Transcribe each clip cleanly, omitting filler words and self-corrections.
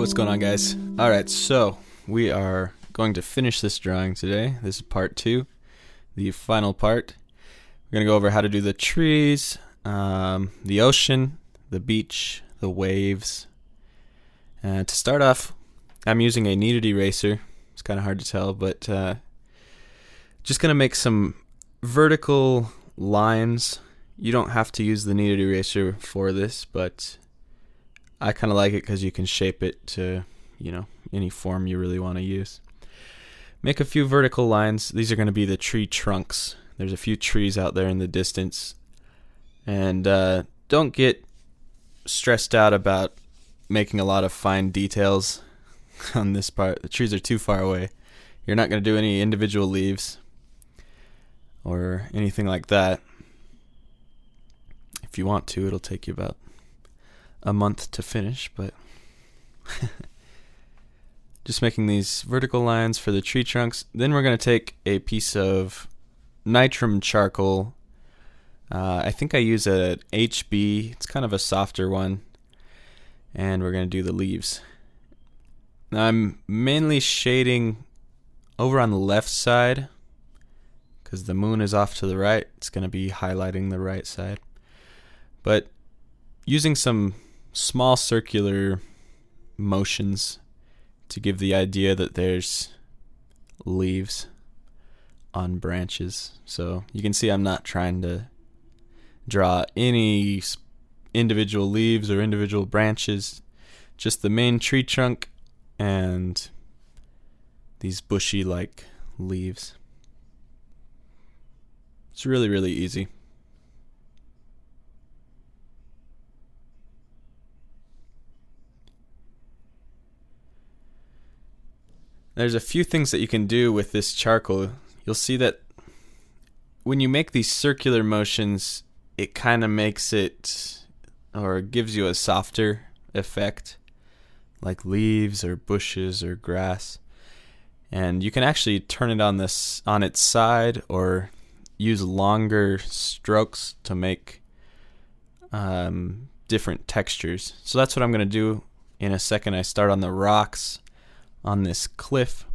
what's going on, guys? Alright, so we are going to finish this drawing today. This is part 2, the final part. We're going to go over how to do the trees, the ocean, the beach, the waves. To start off, I'm using a kneaded eraser. It's kind of hard to tell, but just going to make some vertical lines. You don't have to use the kneaded eraser for this, but I kind of like it because you can shape it to, any form you really want to use. Make a few vertical lines. These are going to be the tree trunks. There's a few trees out there in the distance. And don't get stressed out about making a lot of fine details on this part. The trees are too far away. You're not going to do any individual leaves or anything like that. If you want to, it'll take you about a month to finish, but just making these vertical lines for the tree trunks. Then we're going to take a piece of Nitram charcoal. I think I use an HB. It's kind of a softer one, and we're going to do the leaves. Now I'm mainly shading over on the left side because the moon is off to the right. It's going to be highlighting the right side, but using some small circular motions to give the idea that there's leaves on branches. So you can see I'm not trying to draw any individual leaves or individual branches, just the main tree trunk and these bushy like leaves. It's really, really easy. There's a few things that you can do with this charcoal. You'll see that when you make these circular motions, it kind of makes it, or gives you a softer effect, like leaves or bushes or grass. And you can actually turn it on its side or use longer strokes to make different textures. So that's what I'm going to do in a second. I start on the rocks on this cliff,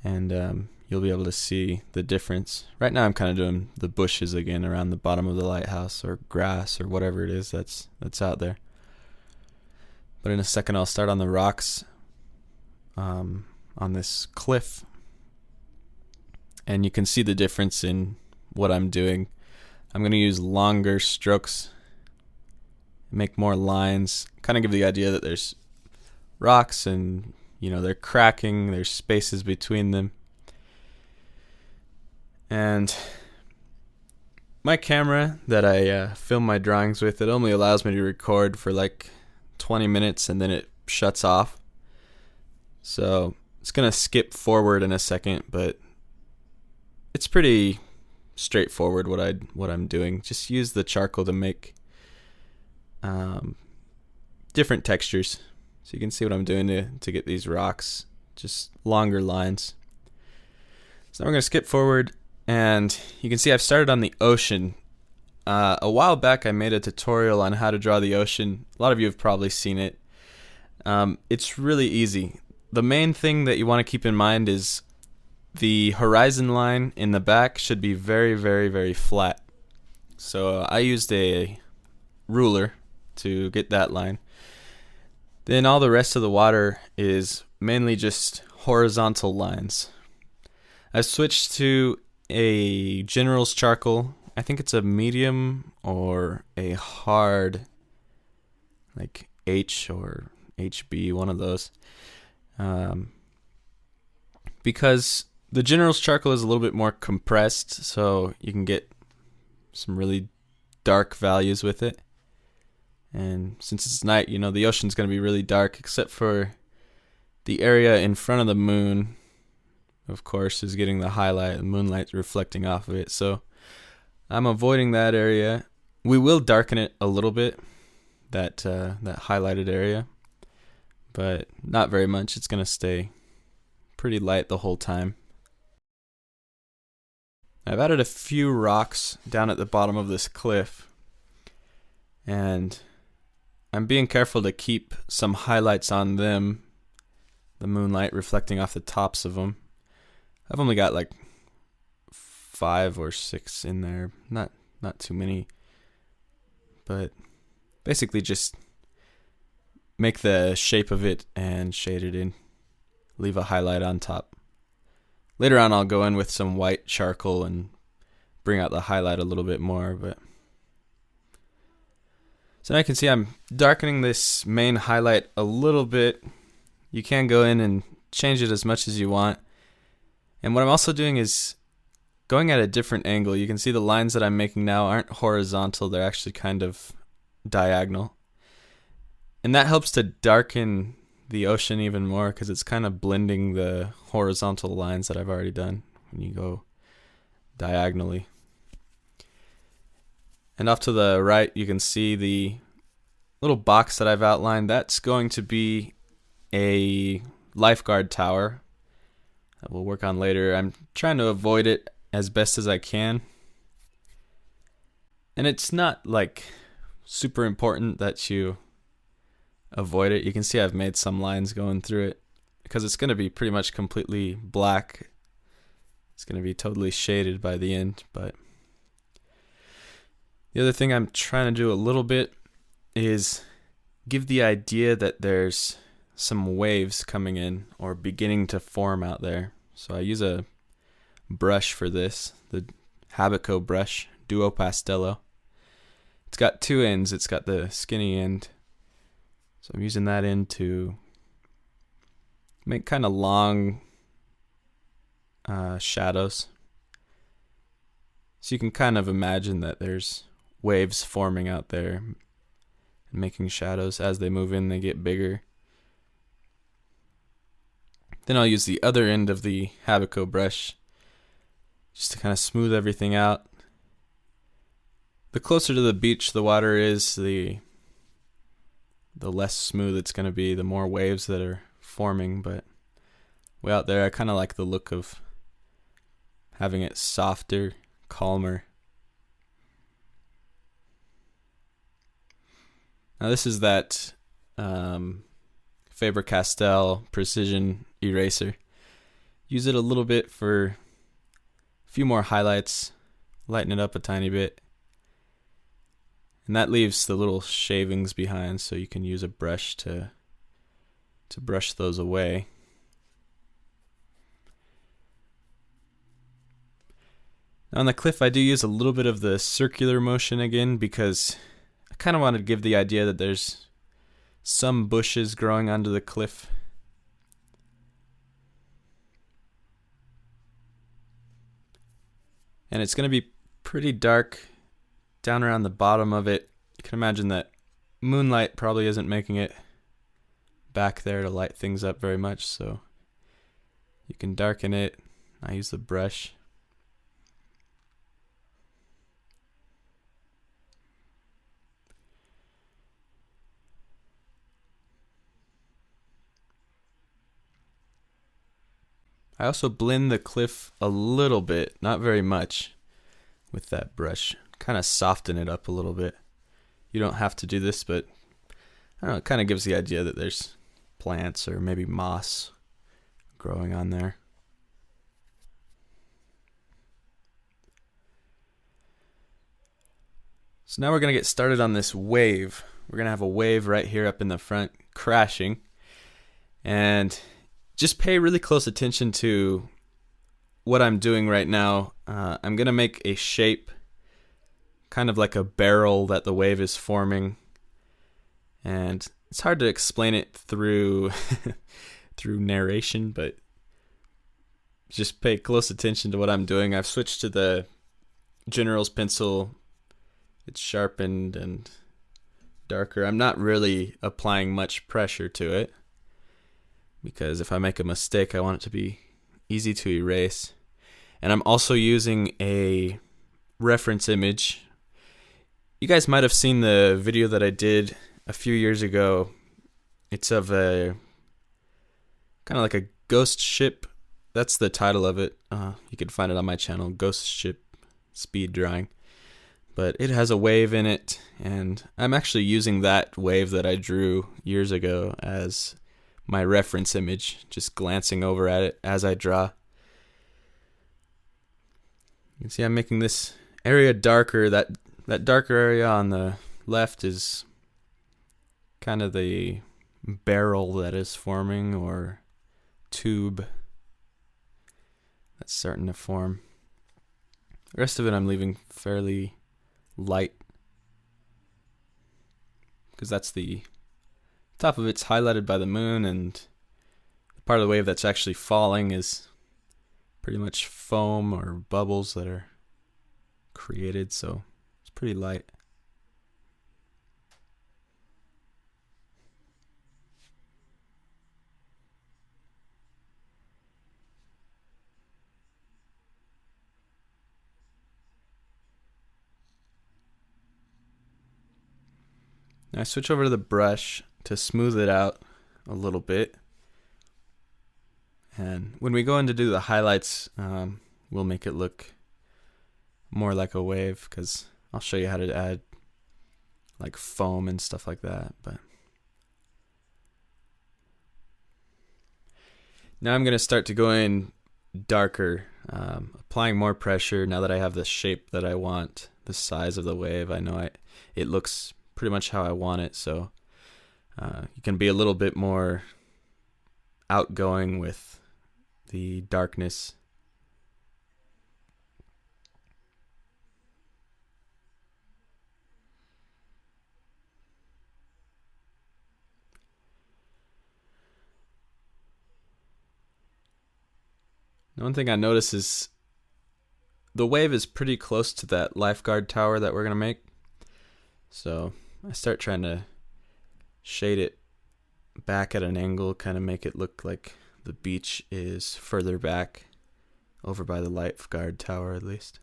and you'll be able to see the difference. Right now I'm kind of doing the bushes again around the bottom of the lighthouse, or grass, or whatever it is that's out there. But in a second I'll start on the rocks on this cliff, and you can see the difference in what I'm doing. I'm going to use longer strokes, make more lines, kind of give the idea that there's rocks and they're cracking, there's spaces between them. And my camera that I film my drawings with, it only allows me to record for like 20 minutes and then it shuts off. So it's gonna skip forward in a second, but it's pretty straightforward what I'm doing. Just use the charcoal to make different textures. So you can see what I'm doing to get these rocks, just longer lines. So now we're going to skip forward, and you can see I've started on the ocean. A while back I made a tutorial on how to draw the ocean. A lot of you have probably seen it. It's really easy. The main thing that you want to keep in mind is the horizon line in the back should be very, very, very flat. So I used a ruler to get that line. Then all the rest of the water is mainly just horizontal lines. I've switched to a General's charcoal. I think it's a medium or a hard, like H or HB, one of those. Because the General's charcoal is a little bit more compressed, so you can get some really dark values with it. And since it's night, the ocean's going to be really dark, except for the area in front of the moon, of course, is getting the highlight, the moonlight reflecting off of it. So I'm avoiding that area. We will darken it a little bit, that highlighted area, but not very much. It's going to stay pretty light the whole time. I've added a few rocks down at the bottom of this cliff, and I'm being careful to keep some highlights on them, the moonlight reflecting off the tops of them. I've only got like 5 or 6 in there, not too many, but basically just make the shape of it and shade it in, leave a highlight on top. Later on I'll go in with some white charcoal and bring out the highlight a little bit more, but so now you can see I'm darkening this main highlight a little bit. You can go in and change it as much as you want. And what I'm also doing is going at a different angle. You can see the lines that I'm making now aren't horizontal, they're actually kind of diagonal. And that helps to darken the ocean even more because it's kind of blending the horizontal lines that I've already done when you go diagonally. And off to the right, you can see the little box that I've outlined. That's going to be a Lifeguard tower that we'll work on later. I'm trying to avoid it as best as I can. And it's not like super important that you avoid it. You can see I've made some lines going through it because it's going to be pretty much completely black. It's going to be totally shaded by the end, but the other thing I'm trying to do a little bit is give the idea that there's some waves coming in or beginning to form out there. So I use a brush for this, the Habico brush, DuoPastello. It's got 2 ends. It's got the skinny end. So I'm using that end to make kind of long shadows. So you can kind of imagine that there's waves forming out there and making shadows. As they move in, they get bigger. Then I'll use the other end of the Habico brush just to kind of smooth everything out. The closer to the beach the water is, the less smooth it's going to be, the more waves that are forming. But way out there, I kind of like the look of having it softer, calmer. Now this is that Faber-Castell precision eraser. Use it a little bit for a few more highlights, lighten it up a tiny bit. And that leaves the little shavings behind, so you can use a brush to brush those away. Now on the cliff, I do use a little bit of the circular motion again because I kind of wanted to give the idea that there's some bushes growing onto the cliff. And it's going to be pretty dark down around the bottom of it. You can imagine that moonlight probably isn't making it back there to light things up very much, so you can darken it. I use the brush. I also blend the cliff a little bit, not very much, with that brush. Kind of soften it up a little bit. You don't have to do this, but I don't know, it kind of gives the idea that there's plants or maybe moss growing on there. So now we're going to get started on this wave. We're going to have a wave right here up in the front crashing. And just pay really close attention to what I'm doing right now. I'm going to make a shape kind of like a barrel that the wave is forming. And it's hard to explain it through through narration, but just pay close attention to what I'm doing. I've switched to the General's pencil. It's sharpened and darker. I'm not really applying much pressure to it because if I make a mistake, I want it to be easy to erase. And I'm also using a reference image. You guys might have seen the video that I did a few years ago. It's of a kind of like a ghost ship. That's the title of it. You can find it on my channel, Ghost Ship Speed Drawing. but it has a wave in it, and I'm actually using that wave that I drew years ago as my reference image, just glancing over at it as I draw. You can see I'm making this area darker. That darker area on the left is kind of the barrel that is forming, or tube that's starting to form. The rest of it I'm leaving fairly light, because that's the top of it's highlighted by the moon, and the part of the wave that's actually falling is pretty much foam or bubbles that are created, so it's pretty light. Now I switch over to the brush to smooth it out a little bit. And when we go in to do the highlights, we'll make it look more like a wave, because I'll show you how to add like foam and stuff like that. But now I'm going to start to go in darker, applying more pressure. Now that I have the shape that I want, the size of the wave, I know it looks pretty much how I want it, so you can be a little bit more outgoing with the darkness. One thing I notice is the wave is pretty close to that Lifeguard tower that we're going to make, so I start trying to shade it back at an angle, kind of make it look like the beach is further back, over by the Lifeguard tower at least.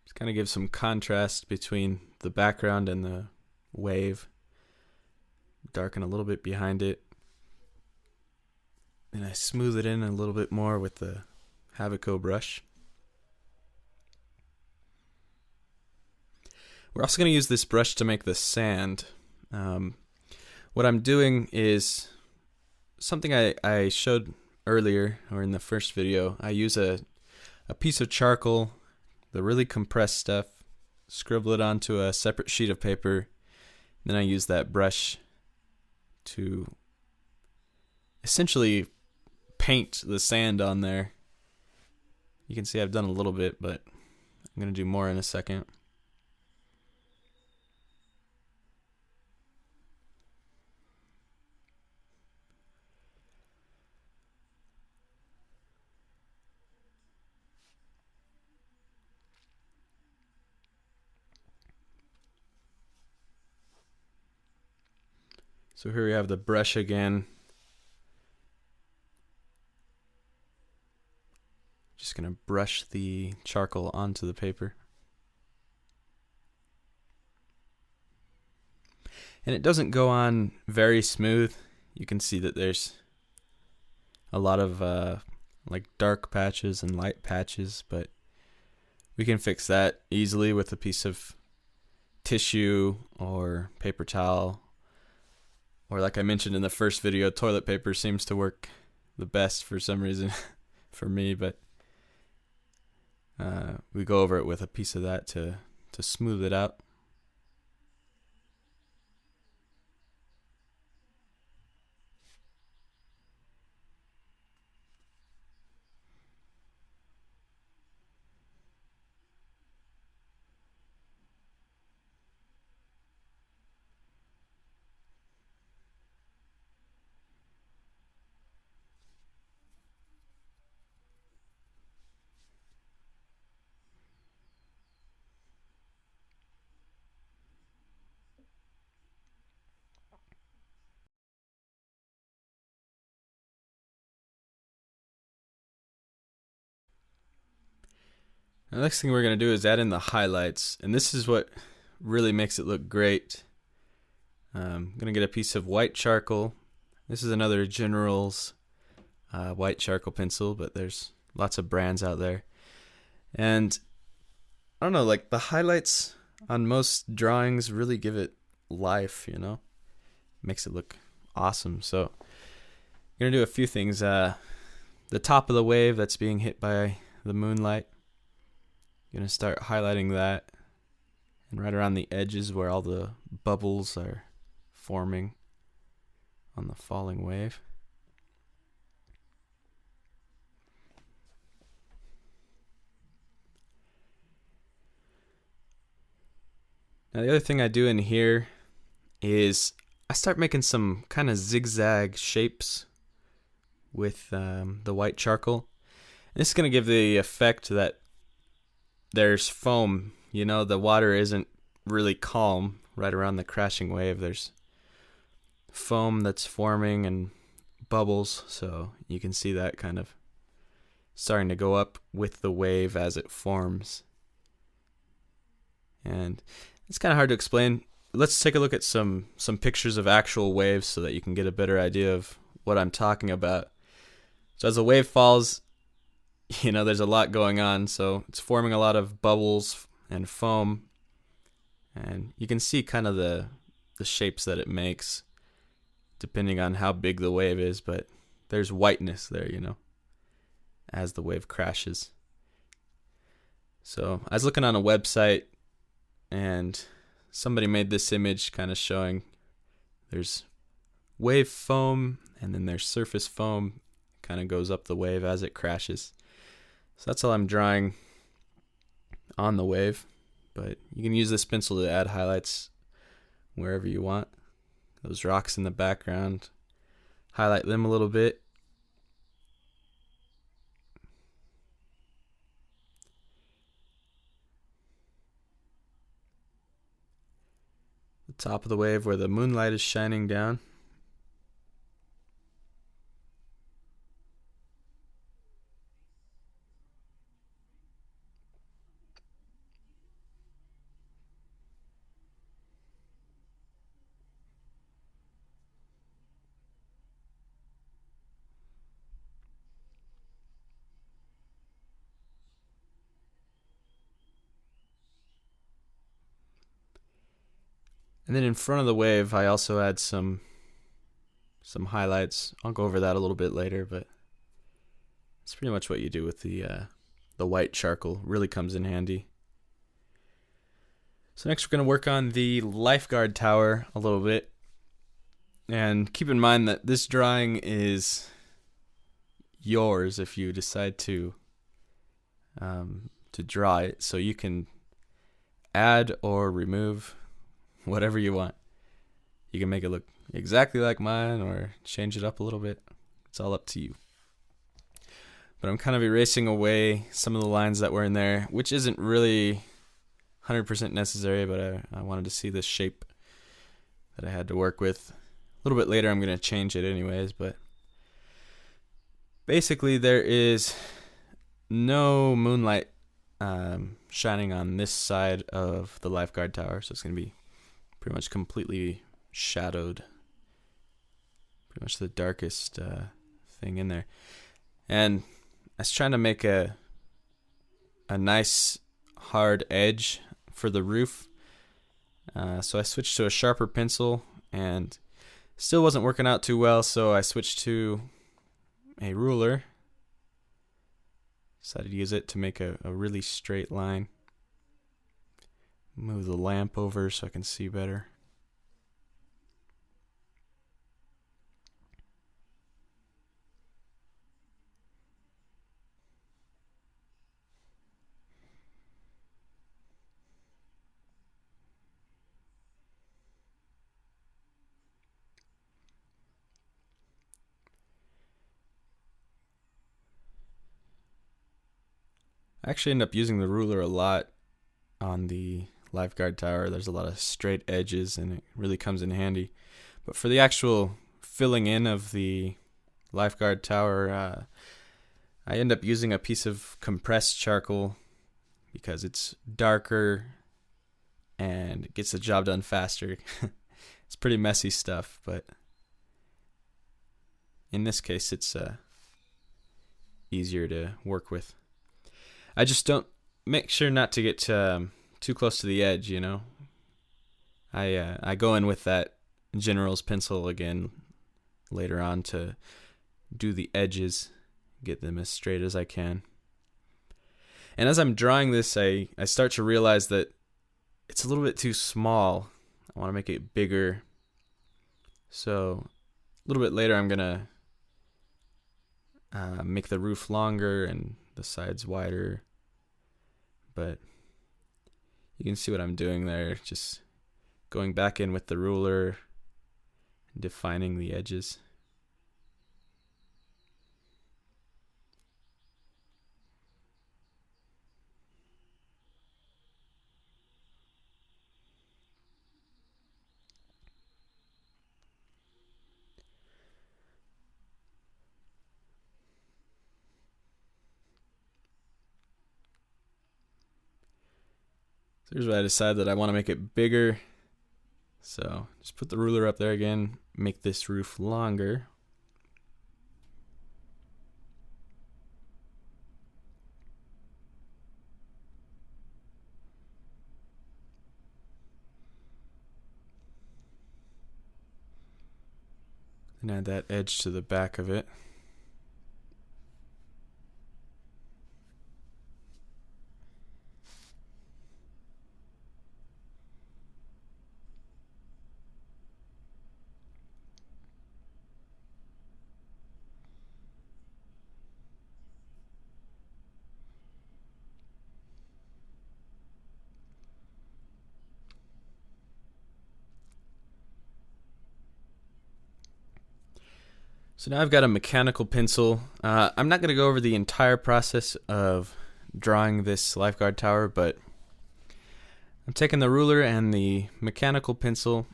Just kind of give some contrast between the background and the wave. Darken a little bit behind it. And I smooth it in a little bit more with the Habico brush. We're also going to use this brush to make the sand. What I'm doing is something I showed earlier, or in the first video. I use a piece of charcoal, the really compressed stuff, scribble it onto a separate sheet of paper, then I use that brush to essentially paint the sand on there. You can see I've done a little bit, but I'm going to do more in a second. So here we have the brush again. Just going to brush the charcoal onto the paper. And it doesn't go on very smooth. You can see that there's a lot of like dark patches and light patches, but we can fix that easily with a piece of tissue or paper towel. Or like I mentioned in the first video, toilet paper seems to work the best for some reason for me, but we go over it with a piece of that to smooth it out. The next thing we're going to do is add in the highlights, and this is what really makes it look great. I'm going to get a piece of white charcoal. This is another General's white charcoal pencil, but there's lots of brands out there. And I don't know, like the highlights on most drawings really give it life, you know? Makes it look awesome. So I'm going to do a few things. The top of the wave that's being hit by the moonlight, I'm going to start highlighting that. And right around the edges where all the bubbles are forming on the falling wave. Now the other thing I do in here is I start making some kind of zigzag shapes with the white charcoal. And this is going to give the effect that there's foam. You know, the water isn't really calm right around the crashing wave. There's foam that's forming and bubbles, so you can see that kind of starting to go up with the wave as it forms. And it's kind of hard to explain. Let's take a look at some pictures of actual waves so that you can get a better idea of what I'm talking about. So as a wave falls, you know, there's a lot going on. So it's forming a lot of bubbles and foam. And you can see kind of the shapes that it makes depending on how big the wave is. But there's whiteness there, you know, as the wave crashes. So I was looking on a website and somebody made this image kind of showing there's wave foam and then there's surface foam. Kind of goes up the wave as it crashes. So that's all I'm drawing on the wave, but you can use this pencil to add highlights wherever you want. Those rocks in the background, highlight them a little bit. The top of the wave where the moonlight is shining down. And then in front of the wave, I also add some highlights. I'll go over that a little bit later, but it's pretty much what you do with the white charcoal. Really comes in handy. So next we're going to work on the Lifeguard tower a little bit. And keep in mind that this drawing is yours if you decide to draw it. So you can add or remove whatever you want. You can make it look exactly like mine or change it up a little bit. It's all up to you. But I'm kind of erasing away some of the lines that were in there, which isn't really 100% necessary, but I wanted to see the shape that I had to work with. A little bit later I'm going to change it anyways, but basically there is no moonlight shining on this side of the Lifeguard tower, so it's going to be pretty much completely shadowed. Pretty much the darkest thing in there. And I was trying to make a nice hard edge for the roof. So I switched to a sharper pencil and still wasn't working out too well, so I switched to a ruler. Decided to use it to make a really straight line. Move the lamp over so I can see better. I actually end up using the ruler a lot on the Lifeguard tower. There's a lot of straight edges and it really comes in handy. But for the actual filling in of the Lifeguard tower, I end up using a piece of compressed charcoal because it's darker and it gets the job done faster. It's pretty messy stuff, but in this case it's easier to work with. I just don't make sure not to get too close to the edge, you know. I go in with that general's pencil again later on to do the edges, get them as straight as I can. And as I'm drawing this, I start to realize that it's a little bit too small. I want to make it bigger. So a little bit later I'm going to make the roof longer and the sides wider. But you can see what I'm doing there, just going back in with the ruler, defining the edges. So here's what I decided, that I want to make it bigger. So just put the ruler up there again, make this roof longer. And add that edge to the back of it. So now I've got a mechanical pencil. I'm not going to go over the entire process of drawing this lifeguard tower, but I'm taking the ruler and the mechanical pencil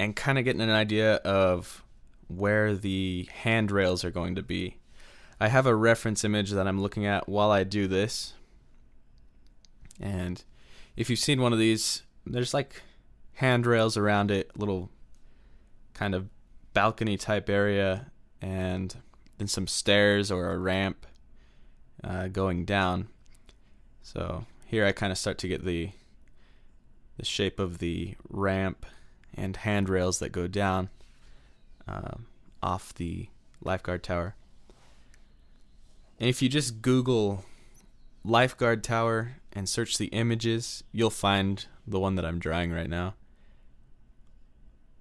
and kind of getting an idea of where the handrails are going to be. I have a reference image that I'm looking at while I do this. And if you've seen one of these, there's like handrails around it, little kind of balcony type area, and then some stairs or a ramp going down. So here I kind of start to get the shape of the ramp and handrails that go down off the lifeguard tower. And if you just Google lifeguard tower and search the images, you'll find the one that I'm drawing right now.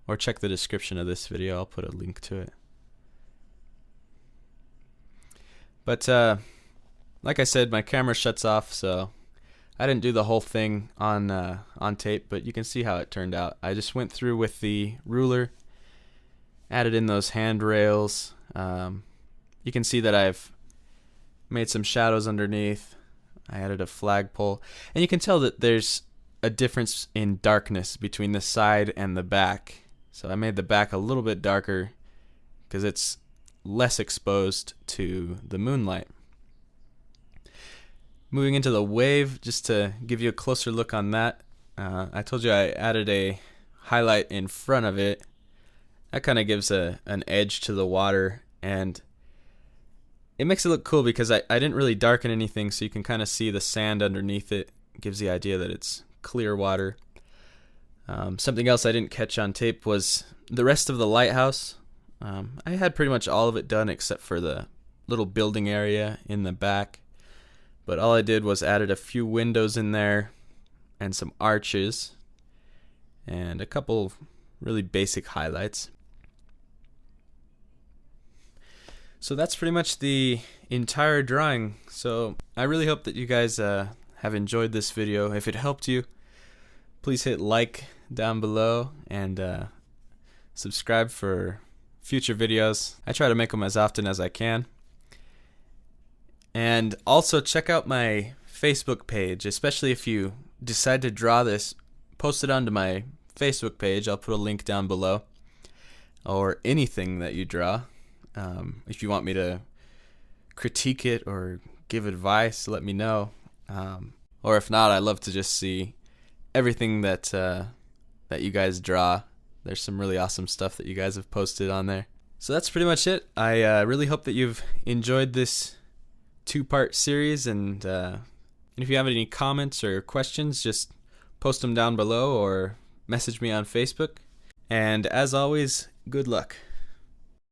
Or check the description of this video, I'll put a link to it. But like I said, my camera shuts off, so I didn't do the whole thing on tape, but you can see how it turned out. I just went through with the ruler, added in those handrails. You can see that I've made some shadows underneath. I added a flagpole, and you can tell that there's a difference in darkness between the side and the back. So I made the back a little bit darker because it's less exposed to the moonlight. Moving into the wave, just to give you a closer look on that, I told you I added a highlight in front of it. That kind of gives an edge to the water, and it makes it look cool because I didn't really darken anything, so you can kind of see the sand underneath it. It gives the idea that it's clear water. Something else I didn't catch on tape was the rest of the lighthouse. I had pretty much all of it done except for the little building area in the back. But all I did was added a few windows in there and some arches and a couple really basic highlights. So that's pretty much the entire drawing. So I really hope that you guys have enjoyed this video. If it helped you, please hit like down below and subscribe for future videos. I try to make them as often as I can. And also check out my Facebook page, especially if you decide to draw this. Post it onto my Facebook page. I'll put a link down below. Or anything that you draw. If you want me to critique it or give advice, let me know. Or if not, I love to just see everything that that you guys draw. There's some really awesome stuff that you guys have posted on there. So that's pretty much it. I really hope that you've enjoyed this 2-part series, and if you have any comments or questions, just post them down below or message me on Facebook. And as always, good luck.